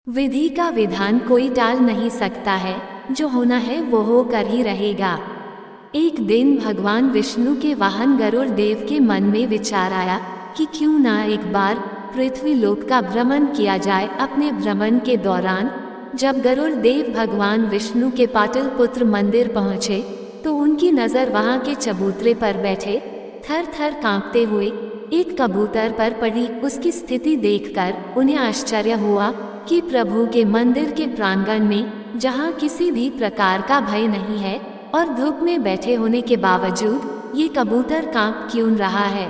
विधि का विधान कोई टाल नहीं सकता है, जो होना है वो होकर ही रहेगा। एक दिन भगवान विष्णु के वाहन गरुड़ देव के मन में विचार आया कि क्यों ना एक बार पृथ्वी लोक का भ्रमण किया जाए। अपने भ्रमण के दौरान जब गरुड़ देव भगवान विष्णु के पाटलिपुत्र मंदिर पहुँचे तो उनकी नज़र वहाँ के चबूतरे पर बैठे थर थर कांपते हुए एक कबूतर पर पड़ी। उसकी स्थिति देखकर उन्हें आश्चर्य हुआ कि प्रभु के मंदिर के प्रांगण में, जहाँ किसी भी प्रकार का भय नहीं है और धूप में बैठे होने के बावजूद ये कबूतर कांप क्यों रहा है।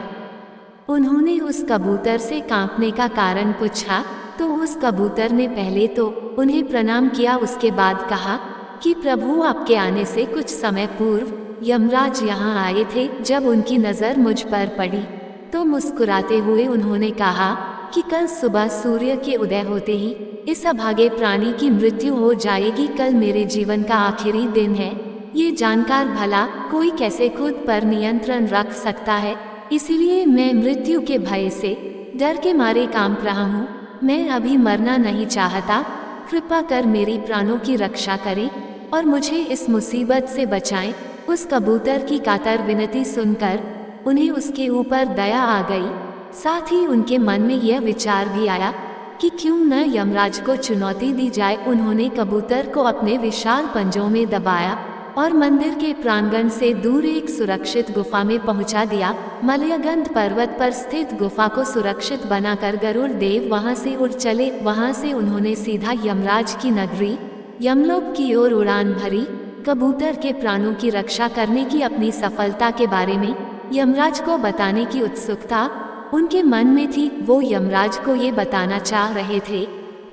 उन्होंने उस कबूतर से कांपने का कारण पूछा तो उस कबूतर ने पहले तो उन्हें प्रणाम किया, उसके बाद कहा कि प्रभु, आपके आने से कुछ समय पूर्व यमराज यहाँ आए थे। जब उनकी नज़र मुझ पर पड़ी तो मुस्कुराते हुए उन्होंने कहा कि कल सुबह सूर्य के उदय होते ही इस अभागे प्राणी की मृत्यु हो जाएगी। कल मेरे जीवन का आखिरी दिन है। ये जानकर भला कोई कैसे खुद पर नियंत्रण रख सकता है। इसीलिए मैं मृत्यु के भय से डर के मारे कांप रहा हूँ। मैं अभी मरना नहीं चाहता। कृपा कर मेरी प्राणों की रक्षा करें और मुझे इस मुसीबत से बचाएं। उस कबूतर की कातर विनती सुनकर उन्हें उसके ऊपर दया आ गई। साथ ही उनके मन में यह विचार भी आया कि क्यों न यमराज को चुनौती दी जाए। उन्होंने कबूतर को अपने विशाल पंजों में दबाया और मंदिर के प्रांगण से दूर एक सुरक्षित गुफा में पहुंचा दिया। मलयगंध पर्वत पर स्थित गुफा को सुरक्षित बनाकर गरुड़ देव वहां से उड़ चले। वहां से उन्होंने सीधा यमराज की नगरी यमलोक की ओर उड़ान भरी। कबूतर के प्राणों की रक्षा करने की अपनी सफलता के बारे में यमराज को बताने की उत्सुकता उनके मन में थी। वो यमराज को ये बताना चाह रहे थे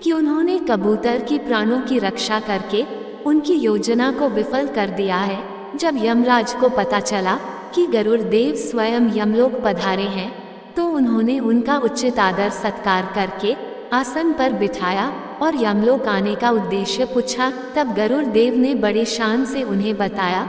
कि उन्होंने कबूतर की प्राणों की रक्षा करके उनकी योजना को विफल कर दिया है। जब यमराज को पता चला कि गरुड़ देव स्वयं यमलोक पधारे हैं तो उन्होंने उनका उचित आदर सत्कार करके आसन पर बिठाया और यमलोक आने का उद्देश्य पूछा। तब गरुड़ देव ने बड़े शान से उन्हें बताया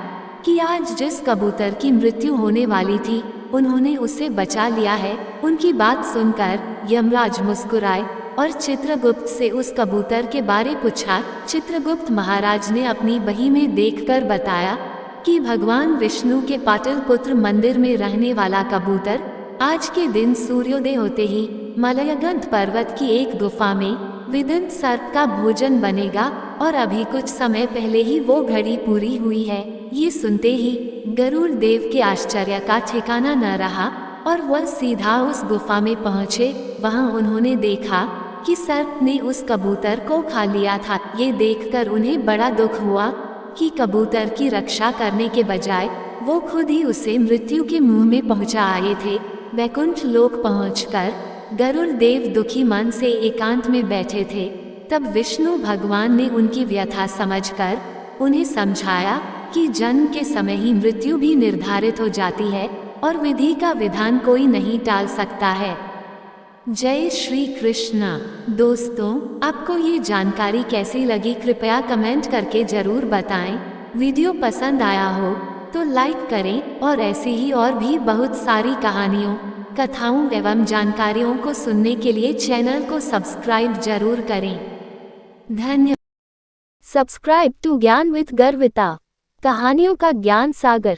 कि आज जिस कबूतर की मृत्यु होने वाली थी उन्होंने उसे बचा लिया है। उनकी बात सुनकर यमराज मुस्कुराए और चित्रगुप्त से उस कबूतर के बारे पूछा। चित्रगुप्त महाराज ने अपनी बही में देखकर बताया कि भगवान विष्णु के पाटलिपुत्र मंदिर में रहने वाला कबूतर आज के दिन सूर्योदय होते ही मलयगंध पर्वत की एक गुफा में विदित सर्प का भोजन बनेगा और अभी कुछ समय पहले ही वो घड़ी पूरी हुई है। ये सुनते ही गरुड़ देव के आश्चर्य का ठिकाना न रहा और वह सीधा उस गुफा में पहुँचे। वहाँ उन्होंने देखा कि सर्प ने उस कबूतर को खा लिया था। ये देखकर उन्हें बड़ा दुख हुआ कि कबूतर की रक्षा करने के बजाय वो खुद ही उसे मृत्यु के मुंह में पहुंचा आए थे। वैकुंठ लोक पहुंचकर गरुड़ देव दुखी मन से एकांत में बैठे थे। तब विष्णु भगवान ने उनकी व्यथा समझकर उन्हें समझाया कि जन्म के समय ही मृत्यु भी निर्धारित हो जाती है और विधि का विधान कोई नहीं टाल सकता है। जय श्री कृष्णा। दोस्तों, आपको ये जानकारी कैसी लगी कृपया कमेंट करके जरूर बताएं। वीडियो पसंद आया हो तो लाइक करें और ऐसी ही और भी बहुत सारी कहानियों, कथाओं एवं जानकारियों को सुनने के लिए चैनल को सब्सक्राइब जरूर करें। धन्यवाद। सब्सक्राइब टू ज्ञान विद गर्विता, कहानियों का ज्ञान सागर।